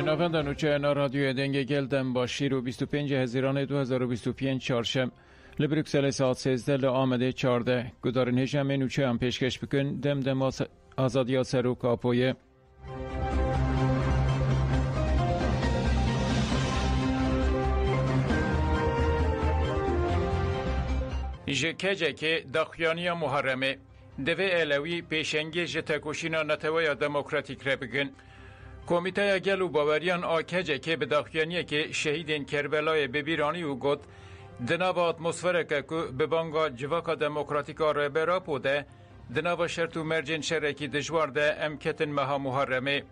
شنوندگان نوچه رادیو دنگ گلدن با شیر و 25 هزیران 2025 چهارشنبه لبروکسل ساعت 13 آمده 14 گدارن هجم نوچه هم پیشکش بکن دم آزادی سر و کاپویه جکجه که دخیانی محرمه دوی علوی پیشنگی جتکوشینا نتویا دموکراتیک را بگن کمیته گل و باوریان آکجه که به دخیانی که شهیدین کربلای ببیرانی و گد دناو اتمسفره که به بانگا جواکا دموکراتیکا را برا پوده دناو شرط و مرجن شرکی دجوار ده امکتن مها محرمه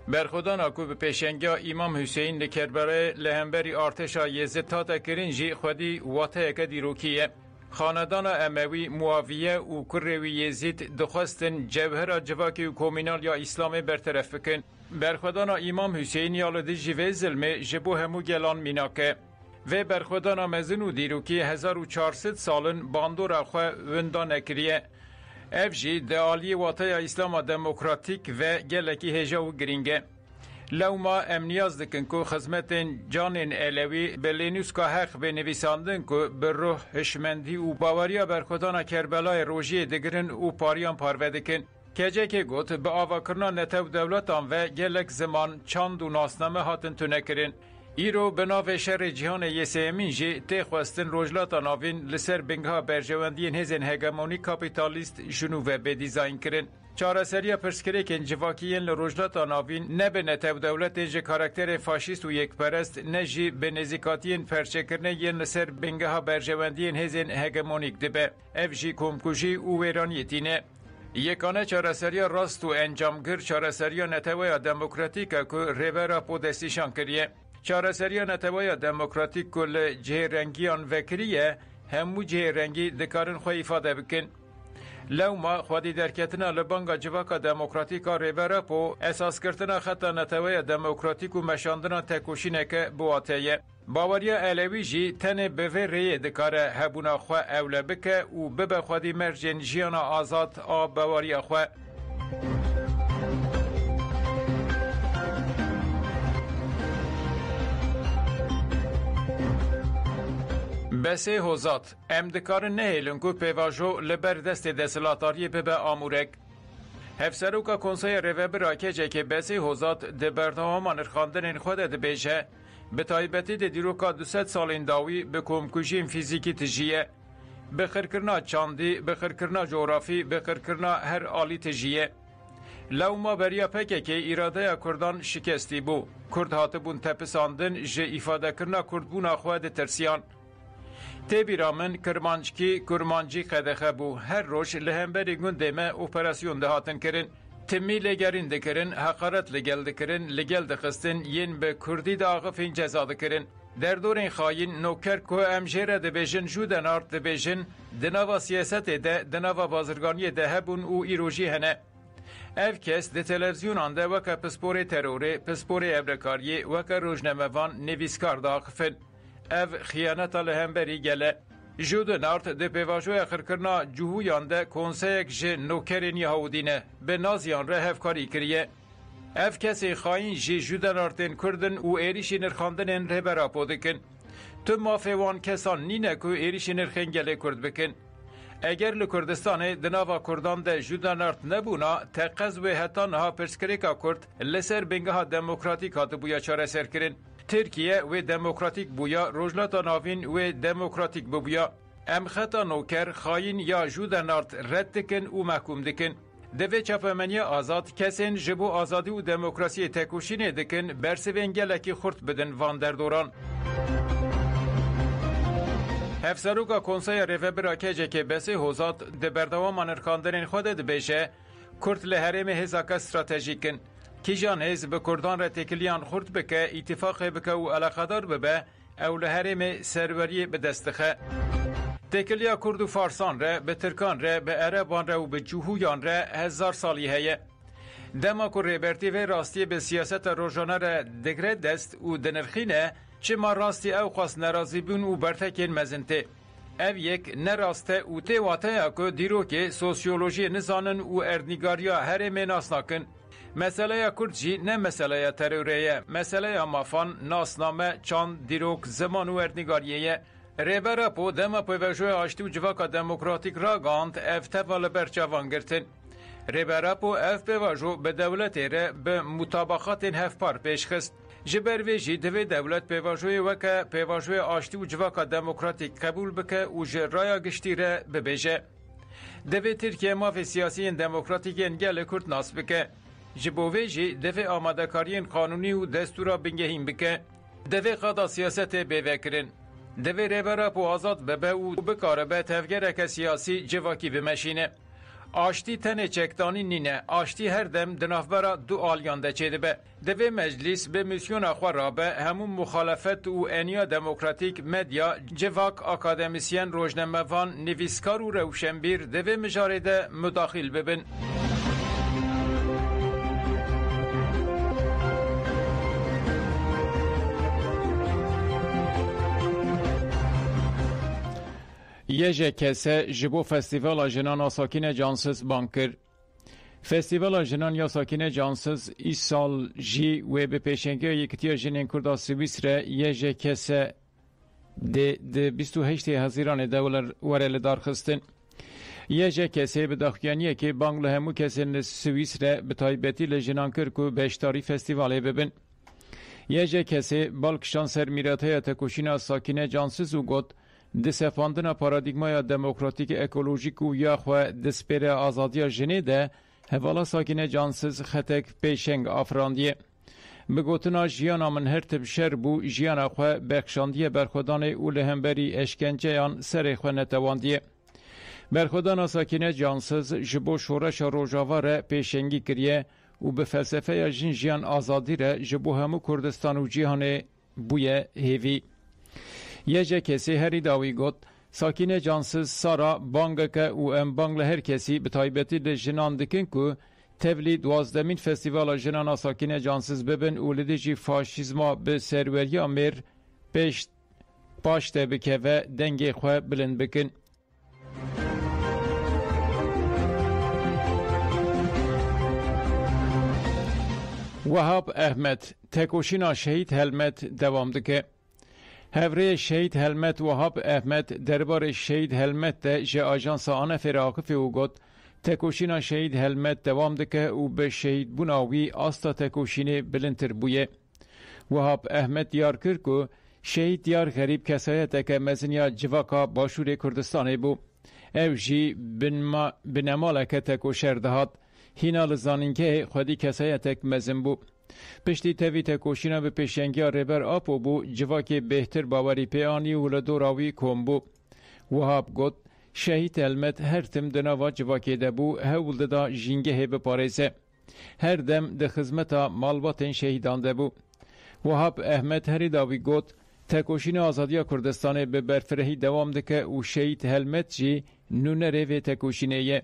برخودان اکو به پیشنگی امام حسین لکربلای لهمبری ارتشا یزد تا تکرینجی خودی واته که دیروکیه خاندان اموی معاویه و کروی یزید دخواستن جوهر جواکی و کومینال یا اسلام برطرف بکن برخودان امام حسین یالده جوه ظلمه جبو همو گلان میناکه و برخودان مزن و دیروکی 1400 سالن باندور اخواه وندان اکریه افجی دعالی واته اسلام دموکراتیک و گلکی هجا و گرینگه لو ما امنیاز دکن که خدمت جانین علوی به لینوس که حق به نویساندن که به روح هشمندی و باوریا برخودان کربلای روژی دگرن و پاریان پارو دکن کجه که گوت به آواکرنا نتو دولتان و گلک زمان چاند و ناسنامه هاتن تونه کرن ایرو به ناو شر جهان یسیمین جی تخواستن روجلاتا ناوین لسر بنگها برجواندین هزین هگمونی کابیتالیست جنوبه به دیزاین کرن چاره سریا پرسکره که انجواکیین لروجلاتا ناوین نه به نتو دولت جه کاراکتر فاشیست و یک پرست نه جی به نزیکاتین پرچکرنه ین لسر بنگها برجواندین هزین هگمونیک دبه اف جی کمکوشی و ویرانیتینه یکانه چارەسەریە ڕاست و ئەنجامگر چارەسەریە نەتەوەیە دەموکراتیکە کو ڕێبەرە پۆ دەستیشان کردیە چارەسەریە نەتەوەیە دەموکراتیک کو لە جێرەنگیان vekiriye هەموو جێرەنگی دەکارن خۆی ئیفادە بکەن لەوما خودی دەرکەتنە لە بانگا جڤاکا دەموکراتیکا ڕێبەرە پۆ ئەساسکردنە خەتە نەتەوەیە دەموکراتیک و مەشاندنە تەکوشینەکە بواتەیە باوریە ئەلەوی ژی تەنێ بەvê rêyê dikare hebûna xwe ewle bike û bibe xwedî mercên jiyana azad a bawariya xwe. Besê hozat em dikarin nehêlin ku pêvajo li ber destê desilatariyê bibe amûrek. Hevseroka Konseya Rêvebira Kecekê Besê Hozat di berdewama nirxandinên xwe de dibêje bi taybetî de dîroka 200 salên dawî bi komkujiyên fîzîkî tijiye, bi xirkirina çandî, bi xirkirina coğrafî, bi xirkirina her alî tijiye. Lewma beriya PKK îradeya Kurdan şikestî bû. Kurd hatibûn tepisandin ji îfadekirina Kurdbûna xwe ditirsiyan. Têbîra min kirmanckî kurmancî qedexe bû. Her roj li hemberî gundê me operasyon dihatin kirin. Timî lêgerîn dikirin, heqaret li gel dikirin, li gel dixistin, yên bi Kurdî de axifên ceza dikirin. Derdorên xayîn noker ku em jê re dibêjin jûden art dibêjin, di nava siyasetê de, di nava bazirganiyê de hebûn û îro jî hene. Ev kes di televizyonan de weke pisporê terorê, pisporê evrekariyê, weke rojnemevan nivîskar da axifin. Ev xiyaneta li hemberî gele. Jûdin art di pêvajoya xirkirina cihûyan de konseyek ji nokerên Yahudî ne, bi naziyan re hevkarî kiriye. Ev kesê xayîn jî jûden artên Kurdin û êrişî nirxandinên rêbera pô dikin. Tu mafê wan kesan nîne ku êrişî nirxên gelê Kurd bikin. Eger li Kurdistanê di nava Kurdan de jûden art nebûna, teqez wê heta niha pirsgirêka Kurd li ser bingeha demokratîk hatibûya çareserkirin. Türkiye ve demokratik buya, rojlata navin ve demokratik buya. Em xeta noker, xayîn ya jûden art red dikin û mehkûm dikin. Devê çapemeniya azad, kesên ji bo azadî û demokrasiyê tekoşînê dikin, bersivên gelekî xurt bidin van derdoran. Hevseroka Konseya Rêvebira Kecekê Besê Hozat di berdewama nirxandinên xwe de dibêje, Kurd li herêmê hêzaka stratejîkin. Kîjan hêz bi Kurdan re têkiliyan xurt bike, îtîfaqê bike û eleqedar bibe, ew li herêmê serweriyê bi dest dixe. Têkiliya Kurd û Farsan re, bi Tirkan re, bi Ereban re û bi cihûyan re hezar salî heye. Dema ku rêbertî vê rastiyê bi siyaseta rojane re digre dest û dinirxîne, çima rastî ew xwast nerazîbûn û bertekên mezin tê. Ev yek nerast e û tê wateya ku dîrokê sosyolojiyê nizanin û erdnîgariya herêmê nas nakin. مسئله کرد جی نه مسئله تروریه، مسئله مافان ناسنامه چند دیروک زمان وردنگاریه. ریبره پو دم پیوژوی آشتی و جواکا دموکراتیک را گاند افتوال برچوان گرتن. ریبره پو اف پیوژو به دولت ره به مطابقات هف پار پیش خست. جبر ویجی دوی دولت پیوژوی وکه پیوژوی آشتی و جواکا دموکراتیک قبول بکه و جرایا گشتی ره ببیجه. دوی ترکیه مافی سیاسی دموکراتیک انگل کرد ناس بکه. جبویجی دوی آماده کارین قانونی و دستورا بنگهیم بکه. دوی قادا سیاست بیوکرین. دوی ریبره پو آزاد ببه و بکاره به تفگرک سیاسی جواکی بمشینه. آشتی تنه چکتانی نینه، آشتی هر دم دنافبرا دو آلیانده چیده به. دوی مجلس به میسیون اخوار را به همون مخالفت و انیا دموکراتیک مدیا جواک اکادمیسین روزنامه‌وان نویسکار و روشنبیر دوی مجارده مداخل ببن. یه کسه جبو فستیوال جنان ساکین جانسز بانکر. فستیوال جنان یا ساکین جانسز ای سال جی و به پیشنگی یکتیا جنین کردا سویسره یه کسه ده 28 هزیران دولار ورل دارخستن. یه کسه به داخیانیه که بانگل همو کسه سویسره به تایبتی لجنان کر که بهشتاری فستیواله ببن. یه کسه بالکشان سر میراته تکوشینا ساکین جانسز و گد دسپاندن پارادیگمای دموکراتیک اکولوژیک و یا خو دسپیر آزادی جنی ده حوالا ساکین جانسز خطک پیشنگ آفراندیه. بگوتنا جیانا من هر تب شر بو جیانا خو بخشاندیه برخودان اول همبری اشکنجهان سر خو نتواندیه. برخودان ساکین جانسز جبو شورش روژاوار پیشنگی کریه و به فلسفه جیان آزادی را جبو همو کردستان و جیهان بویه هیوی. یه کسی هری داوی گفت ساکین جانسز سارا بانگ که او ام بانگ هر کسی به تایبتی لجنان دکن که تولی 12مین فستیوال جنان ساکین جانسز ببن اولیدی جی فاشیزما به سروری امیر پاشته بکه و دنگ خواه بلند بکن. وهاب احمد تکوشینا شهید هلمت دوام دکه. هفره شهید هلمت وهاب احمد دربار شهید هلمت ده جه آجانس آن فراقفی او گد تکوشینا شهید هلمت دوام دکه او به شهید بوناوی آستا تکوشینی بلنتر بویه. وهاب احمد دیار کرد که شهید دیار غریب کسایت که مزنیا جواکا باشور کردستانه بو. او جی بنمالک تکوشر دهات هینا لزانینکه خودی کسایت مزن بو. پشتی تاوی تکوشینا به پیشنگی ریبر آپو بو جواکی بهتر باوری پیانی و لدوراوی کم بو. وهاب گد شهید هلمت هر تم دناوا جواکی دبو هول دا جینگه بپاریزه. هر دم ده خزمتا مالباتن شهیدان دبو. وهاب احمد هری داوی گد تکوشین آزادی کردستان به برفرهی دوام دکه و شهید هلمت جی نونه ریوی تکوشینه یه.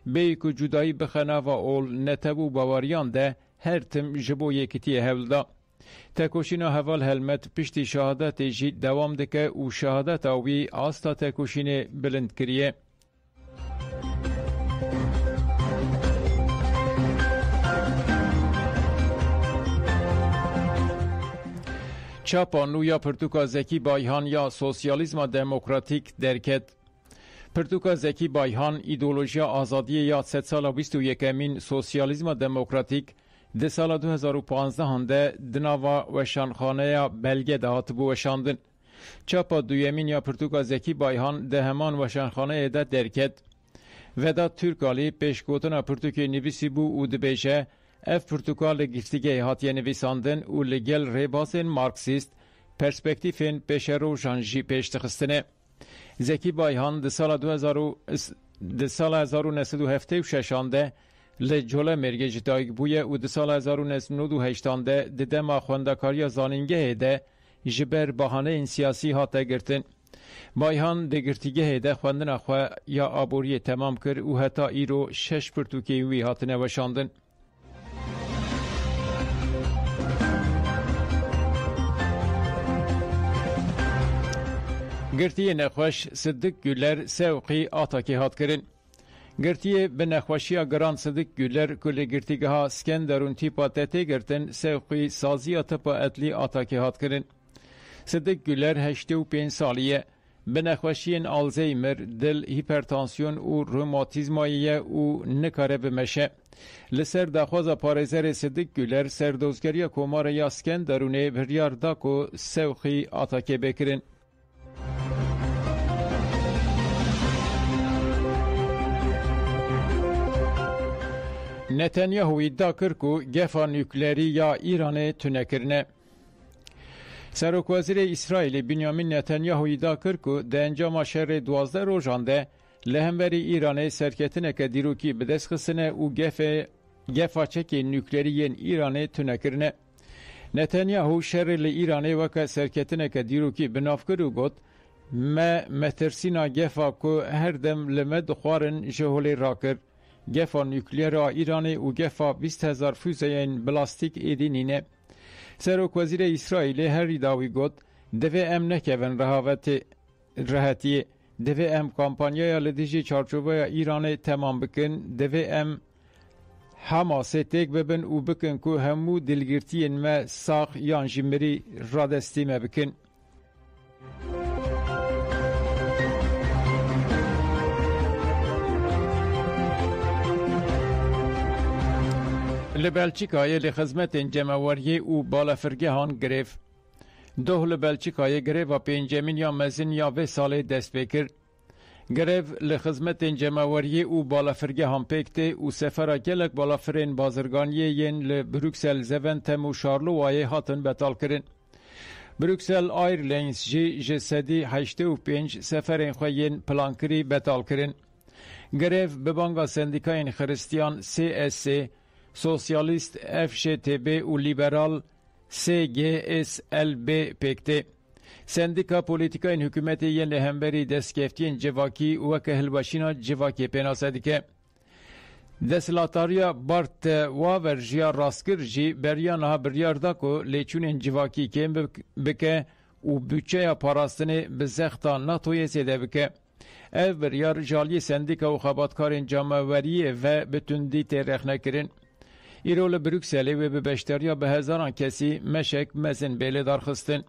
بیکو جدایی بخنا و اول نتبو باوریان ده هر تم جبو یکتی هولدا. تکوشینا حوال هلمت پشتی شهادت جی دوام دکه و شهادت آوی آستا تکوشین بلند کریه. چاپا نویا پرتوکا زکی بایهان یا سوسیالیزم دموکراتیک درکت. پرتوکا زکی بایهان ایدولوژیا آزادی یا 3 سال 21مین سوسیالیزم دموکراتیک ده سال 2015 هنده دناوا وشانخانه یا بلگه دهات بو وشاندن. چاپا دویمین یا پرتوکا زکی بایهان ده همان وشانخانه ده درکت. ودا ترکالی پیشگوتنا پرتوکی نویسی بو او دبیشه اف پرتوکال گفتگه هاتیه نویساندن و لگل ریباسین مارکسیست پرسپکتیفین پیش رو جانجی پیش تخستنه. زکی بایهان ده سال 1976 هنده لجوله مرگج دایگ بویه و ده سال 1998 ده دما خوندکاری زانینگه ده جبر بحانه این سیاسی هاته گرتن. بایهان ده گرتیگه ده خوندن اخواه یا آبوری تمام کر و حتی ایرو 6 پرتوکیوی هاتنه وشاندن. گرتی نخوش صدق گلر سوقی آتاکی هات کرن. گرتیه به نخوشی گران صدق گولر کل گرتیگه ها سکندرون تیپا تته گرتن سوقی سازی تپا اتلی آتاکه هات کرن. صدق گولر 85 سالیه به نخوشی آلزیمر، دل، هیپرتانسیون و روماتیزماییه و نکاره بمشه. لسر دخواز پارزر صدق گولر سردوزگری کمار یا سکندرونه بریار داکو سوقی آتاکه بکرن. نتانیاهو ادعا کرد که گفا نوکلری یا ایران تونکرنه. سروک وزیر اسرائیل بنیامین نتانیاهو ادعا کرد که ده انجام شهر 12 روزانده لهمبری ایران سرکتنه که دیروکی به دست خسنه و گفا چک نوکلری ایران تونکرنه. نتانیاهو شهر ایران وکا سرکتنه که دیروکی بناف کرد گفت ما مترسینا گفا که هر دم لمد خوارن جهولی را کرد. گفا نوکلیر ایران و گفا 20,000 فوزه بلاستیک ایدینینه. سروک وزیر اسرائیل هر داوی گفت دوی ام نکون راحتی دوی ام کامپانیای لدیجی چارچوبه ایران تمام بکن دوی ام حماسه تک ببن و بکن که همو دلگرتی ما ساخ یان جمری را دستی ما بکن. لبلچیکای لخدمت جمعوری و بالافرگهان گرفت. دوه لبلچیکای گرفت و پنجمین یا مزین یا و سال دست بکر. گرفت لخدمت جمعوری و بالافرگهان پکته و سفر گلک بالافرین بازرگانی ین لبروکسل زون تم و شارلوای هاتن بطال کرن. بروکسل آیرلاینز جی سدی 85 سفرین خوین پلانکری بطال کرن. گرفت به بانگا سندیکاین خریستیان CSC سوسیالیست FGTB و لیبرال CGSLB پکته. سندیکا پولیتیکاین حکومتی ین لهمبری دستگفتین جواکی و که هلوشینا جواکی پیناسه دیکه. دستلاتاریا بارت واور جیا راستگر جی بریانها بریار داکو لیچونین جواکی کم بکه و بچه پاراستنه بزختا ناتوی زیده بکه. او بریار جالی سندیکا و خباتکارین جامعوری و بتوندی تیرخ نکرین. ایرول بروکسلی و به بشتریا به هزاران کسی مشک مزن بیله دار خستن.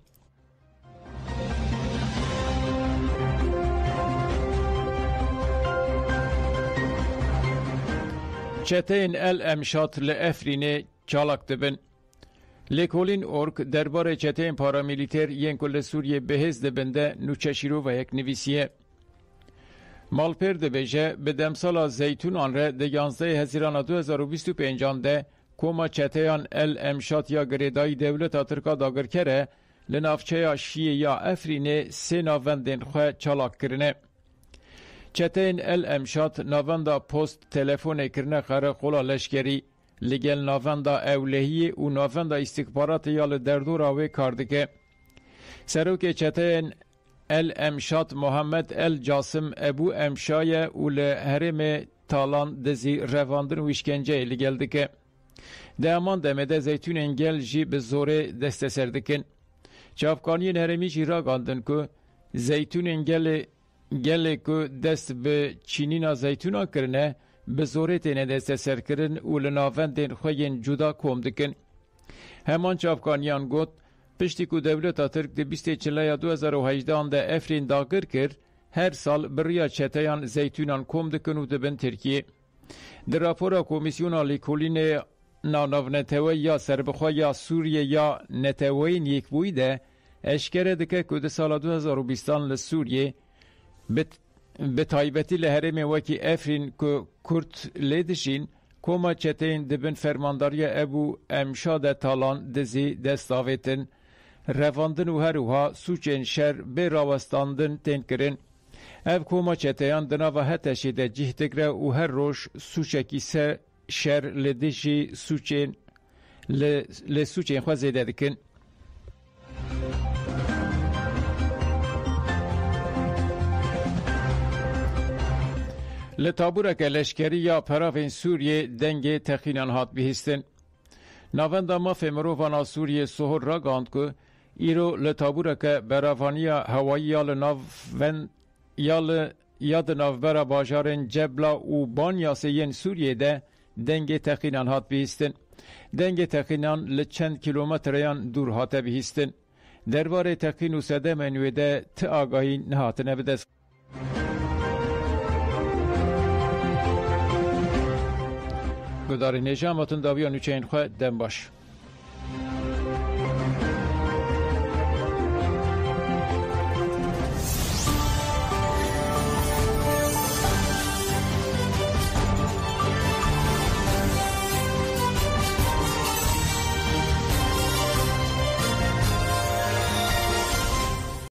چتین امشات لافرین چالاک دبن. لیکولین اورک درباره چتین پارامیلیتر ین کل سوریه بهز دبنده نوچشیرو و یک نویسیه. مالپر دبیجه به دمسال زیتون آن را ده 11 هزیران 2025 ده کوما چتیان امشات یا گریدای دولت ترکا داگر کره لنافچه شیعه یا افرین سه ناوندین خواه چالاک کرنه. چتین امشات ناوندا پست تلفون کرنه خره خولا لشکری لگل ناوندا اولهی و ناوندا استکبارات یال دردور آوه کاردکه. سروک چتین امشات محمد جاسم ابو امشای و لحرم تالان دزی رواندن و اشکنجه لگلدکه. ده امان دمده زیتون انگل جی به زوره دست سردکن. چافکانی نهرمی جی را گاندن که زیتون انگل که دست به چینینا زیتونا کرنه به زوره تینه دست سر کرن و لناوندین خوین جدا کوم دکن. همان چافکانیان گوت پشتی که دولت ترک ده 20 چلای 2018 ده افرین داگر کرد هر سال بریا چتیان زیتونان کوم دکن و دبن ترکیه. در راپورا کمیسیون لیکولین ناناو نتوی یا سربخوا یا سوریه یا نتوین یک بویده اشکره دکه که ده سال 2020 لسوریه به تایبتی لحرم وکی افرین که کرد لیدشین کوما چتین دبن فرمانداری ابو امشاد تالان دزی دستاویتن رواندن و هروها سوچین شر به راوستاندن تین کرن. اف کوما چتیان دنا و هتشی ده جهتگره و هر روش سوچکی سر شر لدشی سوچین لسوچین خواه زیده دکن. لطابورک لشکری یا پراوین سوریه دنگ تخینان هات بهستن. ناوندا ما فمرووانا سوریه سهر را گاند که ایرو لطابورک براوانیا هوایی یال ناون یا ناوبر باجارن جبلا و بانیاسین سوریه ده دنگ تقینان هات بیستن. دنگ تقینان لچند کیلومتریان دور هاته بیستن. درباره تقین و سده منوی ده ت آگاهی نهاتنه بدست. گداری نجامتون داویانو چین خواه دن باش.